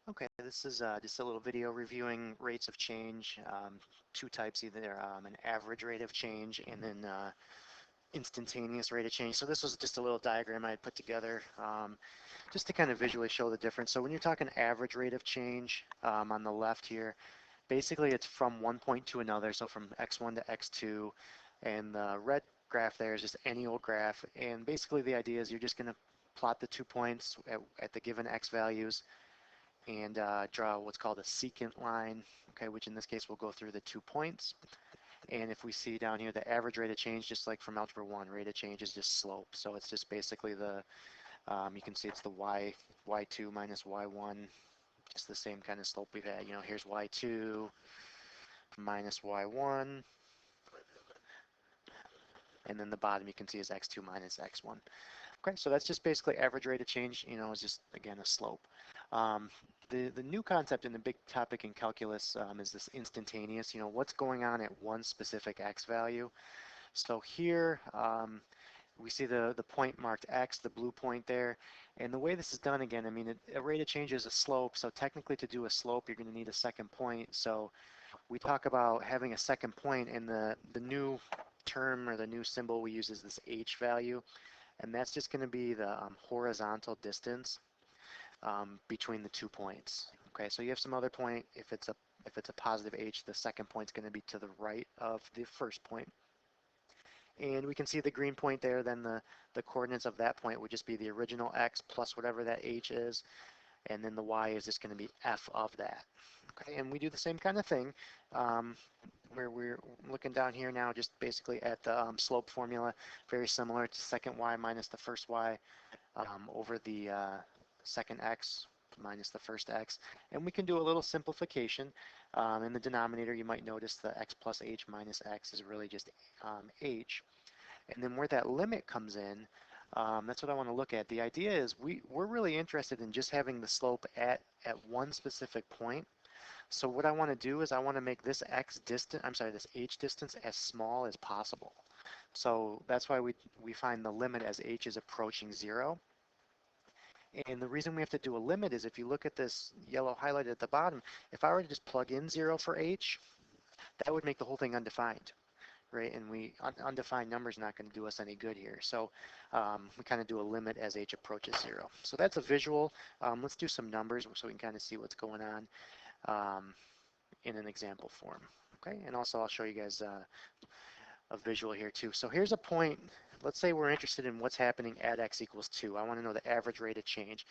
Okay, this is just a little video reviewing rates of change, two types, either an average rate of change and then instantaneous rate of change. So this was just a little diagram I had put together just to kind of visually show the difference. So when you're talking average rate of change on the left here, basically it's from one point to another, so from x1 to x2, and the red graph there is just any old graph, and basically the idea is you're just going to plot the 2 points at the given x values and draw what's called a secant line, okay, which in this case will go through the 2 points. And if we see down here the average rate of change, just like from Algebra 1, rate of change is just slope. So it's just basically the, you can see it's the y2 minus y1, just the same kind of slope we've had. You know, here's y2 minus y1, and then the bottom you can see is x2 minus x1. Okay, so that's just basically average rate of change, you know, is just, again, a slope. The new concept and the big topic in calculus is this instantaneous, you know, what's going on at one specific x value. So here we see the point marked x, the blue point there, and the way this is done, again, I mean, a rate of change is a slope, so technically to do a slope you're going to need a second point. So we talk about having a second point, and the new term or the new symbol we use is this h value, and that's just going to be the horizontal distance between the 2 points. Okay, so you have some other point. If it's a positive h, the second point's going to be to the right of the first point. And we can see the green point there, then the coordinates of that point would just be the original x plus whatever that h is, and then the y is just going to be f of that. Okay, and we do the same kind of thing where we're looking down here now just basically at the slope formula, very similar to second y minus the first y over the second x minus the first x. And we can do a little simplification. In the denominator, you might notice the x plus h minus x is really just h. And then where that limit comes in, that's what I want to look at. The idea is we're really interested in just having the slope at one specific point. So what I want to do is I want to make this this h distance as small as possible. So that's why we find the limit as h is approaching 0. And the reason we have to do a limit is if you look at this yellow highlighted at the bottom, if I were to just plug in 0 for h, that would make the whole thing undefined, right? And undefined number is not going to do us any good here. So we kind of do a limit as h approaches 0. So that's a visual. Let's do some numbers so we can kind of see what's going on in an example form. Okay, and also I'll show you guys a visual here too. So here's a point. Let's say we're interested in what's happening at x equals 2. I want to know the average rate of change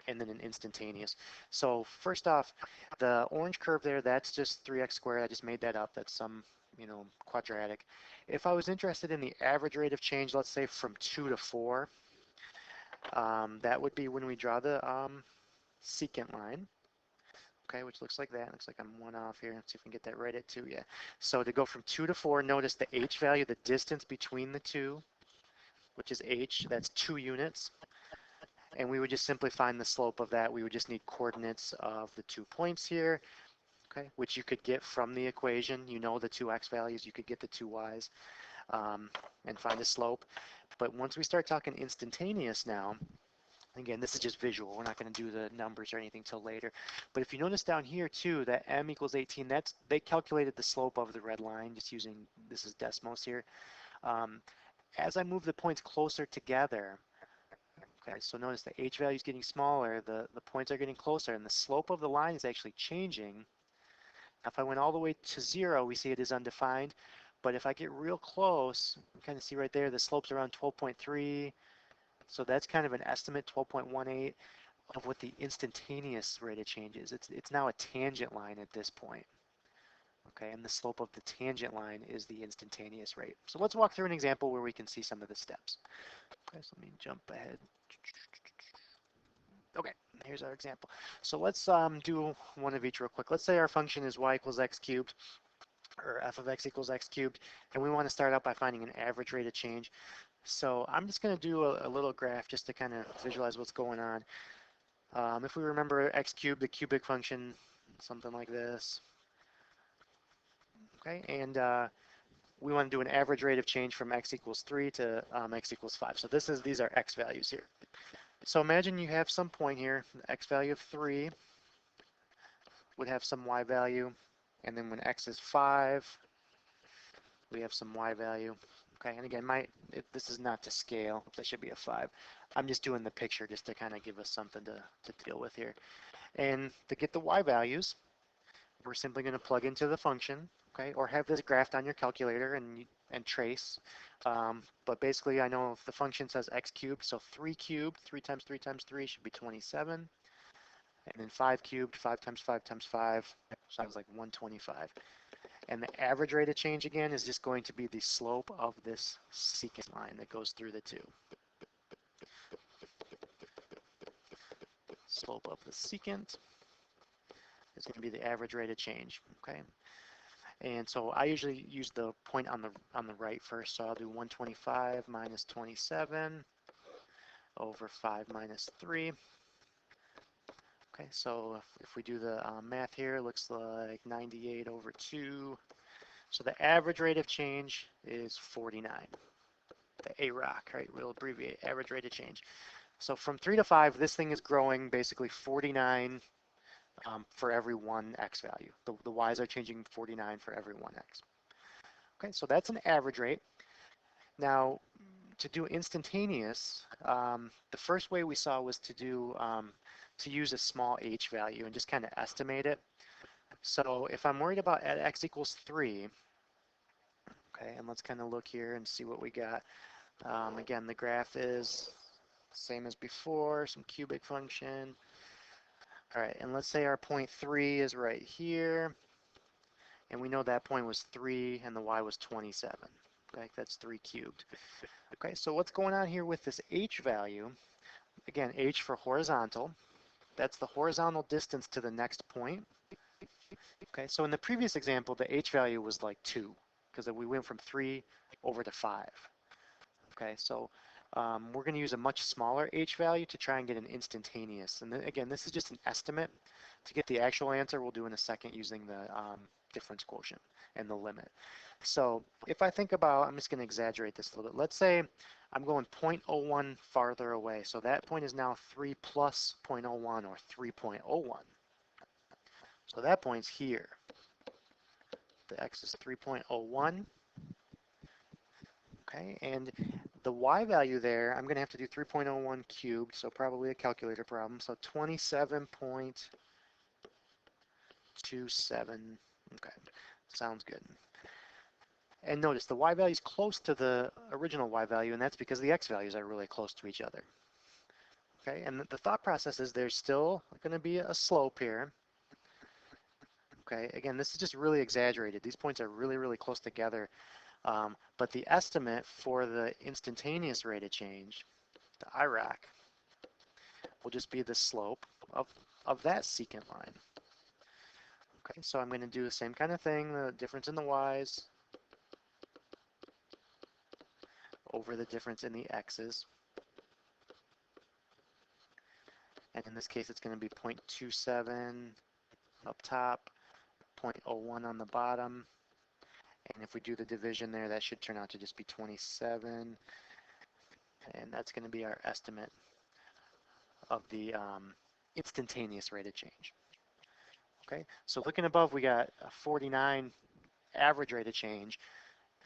and then an instantaneous. So first off, the orange curve there, that's just 3x squared. I just made that up. That's some, you know, quadratic. If I was interested in the average rate of change, let's say from 2 to 4, that would be when we draw the secant line. Okay, which looks like that. Looks like I'm one off here. Let's see if we can get that right at 2. Yeah. So to go from 2 to 4, notice the h value, the distance between the two, which is h, that's 2 units. And we would just simply find the slope of that. We would just need coordinates of the 2 points here, okay, which you could get from the equation. You know the 2x values, you could get the 2y's and find the slope. But once we start talking instantaneous now, again, this is just visual. We're not going to do the numbers or anything till later. But if you notice down here too, that m equals 18, they calculated the slope of the red line just using, this is Desmos here. As I move the points closer together, okay, so notice the h value is getting smaller, the points are getting closer, and the slope of the line is actually changing. If I went all the way to 0, we see it is undefined. But if I get real close, you kind of see right there, the slope's around 12.3. So that's kind of an estimate, 12.18, of what the instantaneous rate of change is. It's now a tangent line at this point. Okay, and the slope of the tangent line is the instantaneous rate. So let's walk through an example where we can see some of the steps. Okay, so let me jump ahead. Okay, here's our example. So let's do one of each real quick. Let's say our function is y equals x cubed, or f of x equals x cubed, and we want to start out by finding an average rate of change. So I'm just going to do a little graph just to kind of visualize what's going on. If we remember x cubed, the cubic function, something like this. Okay, and we want to do an average rate of change from x equals 3 to x equals 5. So these are x values here. So imagine you have some point here, x value of 3, would have some y value, and then when x is 5, we have some y value. Okay, and again, this is not to scale. That should be a 5. I'm just doing the picture just to kind of give us something to deal with here. And to get the y values, we're simply going to plug into the function, okay, or have this graphed on your calculator and trace. But basically, I know if the function says x cubed, so 3 cubed, 3 times 3 times 3 should be 27. And then 5 cubed, 5 times 5 times 5, sounds like 125. And the average rate of change, again, is just going to be the slope of this secant line that goes through the two. Slope of the secant is going to be the average rate of change, okay? And so I usually use the point on the right first, so I'll do 125 minus 27 over 5 minus 3. Okay, so if we do the math here, it looks like 98 over 2. So the average rate of change is 49. The AROC, right? We'll abbreviate average rate of change. So from 3 to 5, this thing is growing basically 49 for every one x value. The y's are changing 49 for every one x. Okay, so that's an average rate. Now, to do instantaneous, the first way we saw was to use a small h value and just kind of estimate it. So if I'm worried about at x equals 3, okay, and let's kind of look here and see what we got. Again, the graph is same as before, some cubic function. All right, and let's say our point 3 is right here, and we know that point was 3 and the y was 27. Okay, that's 3 cubed. Okay, so what's going on here with this h value? Again, h for horizontal. That's the horizontal distance to the next point. Okay, so in the previous example, the h value was like 2, because we went from 3 over to 5. Okay, so we're going to use a much smaller h value to try and get an instantaneous. And then, again, this is just an estimate. To get the actual answer, we'll do in a second using the difference quotient and the limit. So if I think about, I'm just going to exaggerate this a little bit. Let's say I'm going 0.01 farther away. So that point is now 3 plus 0.01 or 3.01. So that point's here. The x is 3.01. Okay, and the y value there, I'm going to have to do 3.01 cubed, so probably a calculator problem. So 27.27. Okay, sounds good. And notice the y value is close to the original y value, and that's because the x values are really close to each other. Okay, and the thought process is there's still going to be a slope here. Okay, again, this is just really exaggerated. These points are really, really close together. But the estimate for the instantaneous rate of change, the IRAC, will just be the slope of that secant line. Okay, so I'm going to do the same kind of thing, the difference in the y's over the difference in the x's. And in this case, it's going to be 0.27 up top, 0.01 on the bottom. And if we do the division there, that should turn out to just be 27. And that's going to be our estimate of the instantaneous rate of change. Okay, so looking above, we got a 49 average rate of change,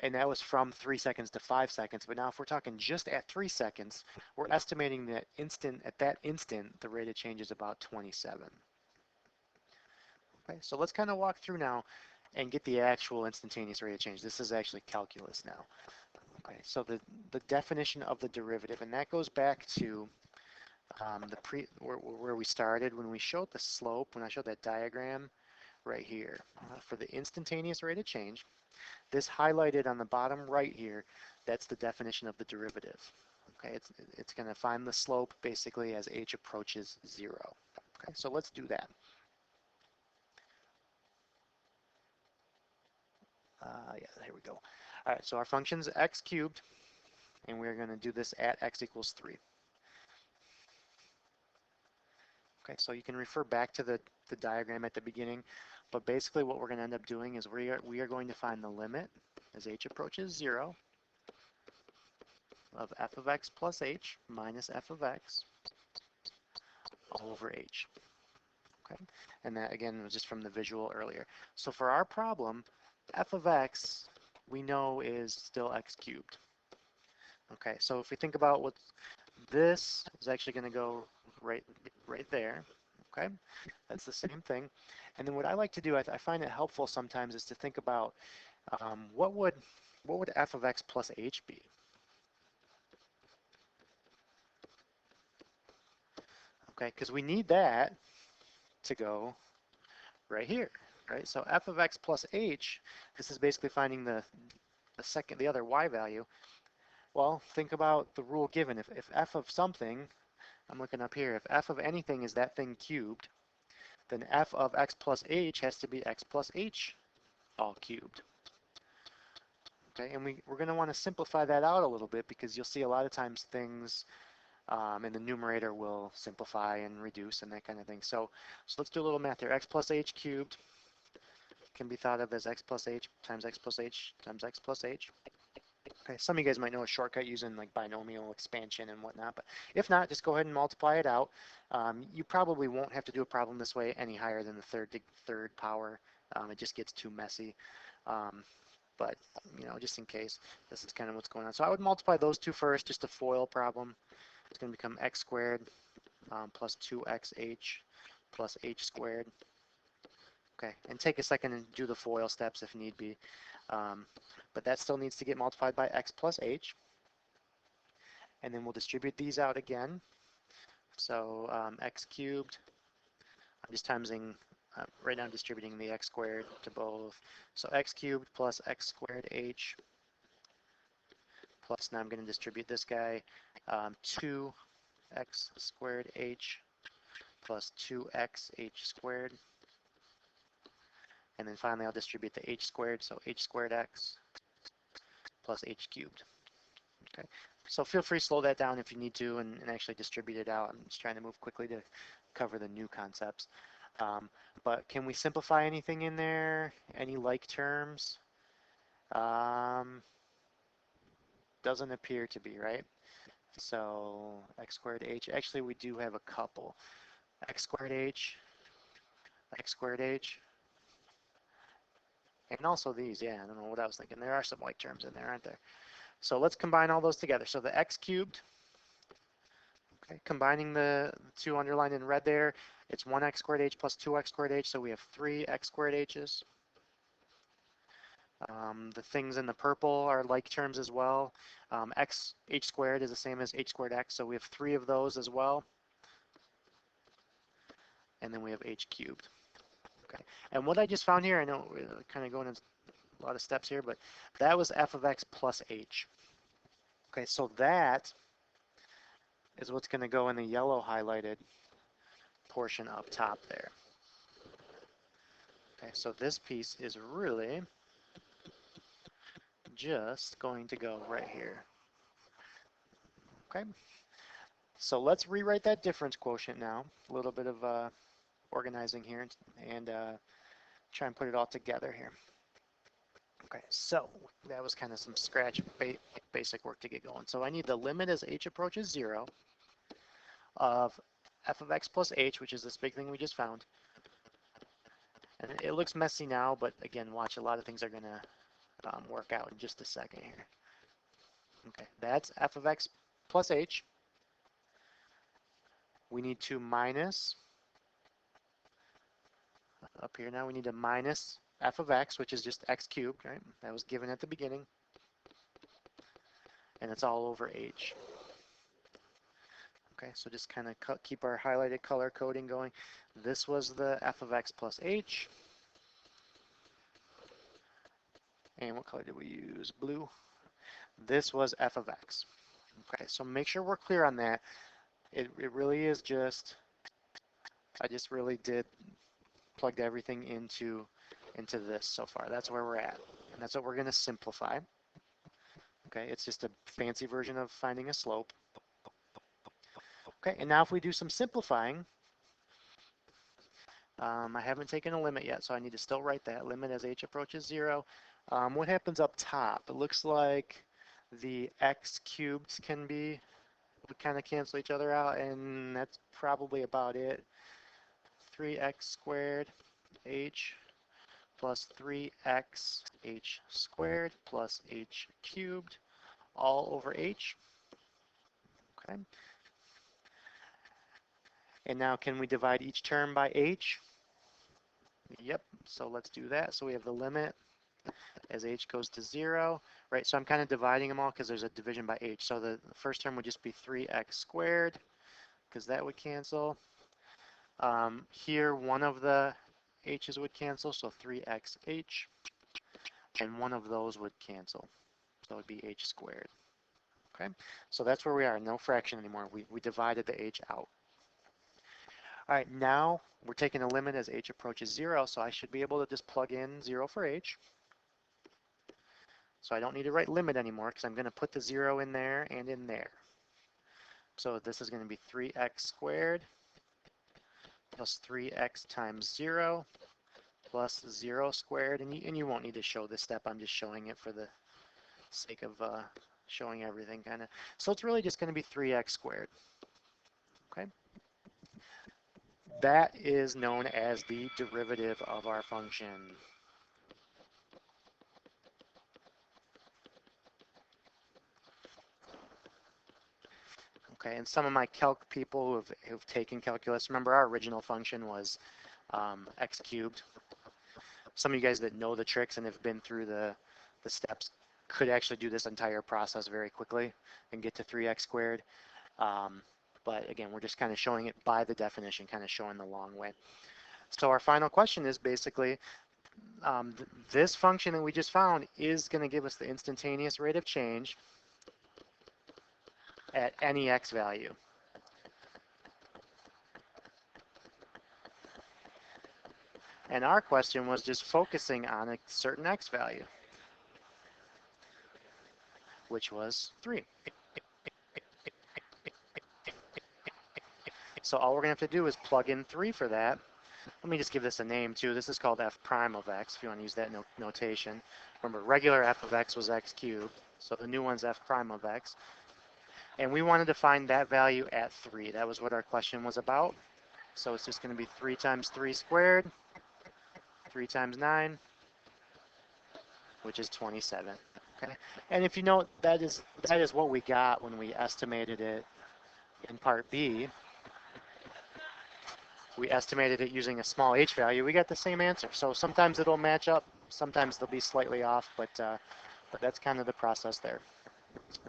and that was from 3 seconds to 5 seconds. But now if we're talking just at 3 seconds, we're estimating that at that instant, the rate of change is about 27. Okay, so let's kind of walk through now and get the actual instantaneous rate of change. This is actually calculus now. Okay, so the definition of the derivative, and that goes back to where we started when we showed the slope, when I showed that diagram right here. For the instantaneous rate of change, this highlighted on the bottom right here, that's the definition of the derivative. Okay, it's going to find the slope basically as h approaches 0. Okay, so let's do that. Yeah, there we go. All right, so our function's x cubed, and we're going to do this at x equals 3. Okay, so you can refer back to the diagram at the beginning, but basically what we're going to end up doing is we are going to find the limit as h approaches 0 of f of x plus h minus f of x all over h. Okay, and that again was just from the visual earlier. So for our problem, f of x we know is still x cubed. Okay, so if we think about what this is actually going to go right there. Okay, that's the same thing. And then what I like to do, I find it helpful sometimes, is to think about what would f of x plus h be? Okay, because we need that to go right here, right? So f of x plus h, this is basically finding the other y value. Well, think about the rule given. If f of something, I'm looking up here, if f of anything is that thing cubed, then f of x plus h has to be x plus h all cubed. Okay, and we're going to want to simplify that out a little bit because you'll see a lot of times things in the numerator will simplify and reduce and that kind of thing. So let's do a little math here. X plus h cubed can be thought of as x plus h times x plus h times x plus h. Okay, some of you guys might know a shortcut using like binomial expansion and whatnot, but if not, just go ahead and multiply it out. You probably won't have to do a problem this way any higher than the third power. It just gets too messy. But just in case, this is kind of what's going on. So I would multiply those two first, just a FOIL problem. It's going to become x squared plus 2xh plus h squared. Okay, and take a second and do the FOIL steps if need be. But that still needs to get multiplied by x plus h. And then we'll distribute these out again. So x cubed, I'm just timesing, right now I'm distributing the x squared to both. So x cubed plus x squared h plus, now I'm going to distribute this guy, 2x squared h plus 2x h squared. And then finally I'll distribute the h squared, so h squared x plus h cubed. Okay, so feel free to slow that down if you need to and actually distribute it out. I'm just trying to move quickly to cover the new concepts. But can we simplify anything in there? Any like terms? Doesn't appear to be, right? So x squared h, actually we do have a couple. X squared h, and also these, yeah, I don't know what I was thinking. There are some like terms in there, aren't there? So let's combine all those together. So the x cubed, okay, combining the two underlined in red there, it's 1x squared h plus 2x squared h, so we have 3x squared h's. The things in the purple are like terms as well. H squared is the same as h squared x, so we have 3 of those as well. And then we have h cubed. Okay, and what I just found here, I know we're kind of going into a lot of steps here, but that was f of x plus h. Okay, so that is what's going to go in the yellow highlighted portion up top there. Okay, so this piece is really just going to go right here. Okay, so let's rewrite that difference quotient now. A little bit of organizing here and try and put it all together here. Okay, so that was kind of some scratch basic work to get going. So I need the limit as h approaches 0 of f of x plus h, which is this big thing we just found. And it looks messy now, but again, watch, a lot of things are going to work out in just a second here. Okay, that's f of x plus h. We need to minus, up here now, we need to minus f of x, which is just x cubed, right? That was given at the beginning. And it's all over h. Okay, so just kind of keep our highlighted color coding going. This was the f of x plus h. And what color did we use? Blue. This was f of x. Okay, so make sure we're clear on that. It really is just, I just really did plugged everything into this so far. That's where we're at. And that's what we're going to simplify. Okay, it's just a fancy version of finding a slope. Okay, and now if we do some simplifying, I haven't taken a limit yet, so I need to still write that. Limit as h approaches 0. What happens up top? It looks like the x cubed can be, we kind of cancel each other out, and that's probably about it. 3x squared h plus 3x h squared plus h cubed all over h. Okay. And now can we divide each term by h? Yep, so let's do that. So we have the limit as h goes to 0, right? So I'm kind of dividing them all because there's a division by h. So the first term would just be 3x squared because that would cancel. Here, one of the h's would cancel, so 3xh, and one of those would cancel. So it would be h squared. Okay, so that's where we are, no fraction anymore. We divided the h out. All right, now we're taking a limit as h approaches 0, so I should be able to just plug in 0 for h. So I don't need to write limit anymore because I'm going to put the 0 in there and in there. So this is going to be 3x squared plus 3x times 0 plus 0 squared. And you won't need to show this step. I'm just showing it for the sake of showing everything kind of. So it's really just going to be 3x squared. Okay. That is known as the derivative of our function. Okay, and some of my calc people who've taken calculus, remember our original function was x cubed. Some of you guys that know the tricks and have been through the steps could actually do this entire process very quickly and get to 3x squared. But again, we're just kind of showing it by the definition, kind of showing the long way. So our final question is basically, this function that we just found is going to give us the instantaneous rate of change at any x value. And our question was just focusing on a certain x value, which was 3. So all we're going to have to do is plug in 3 for that. Let me just give this a name too. This is called f prime of x, if you want to use that notation. Remember, regular f of x was x cubed, so the new one's f prime of x. And we wanted to find that value at 3. That was what our question was about. So it's just going to be 3 times 3 squared, 3 times 9, which is 27. Okay. And if you note, that is what we got when we estimated it in part B. We estimated it using a small h value. We got the same answer. So sometimes it'll match up, sometimes they'll be slightly off, but that's kind of the process there.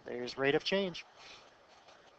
There's rate of change.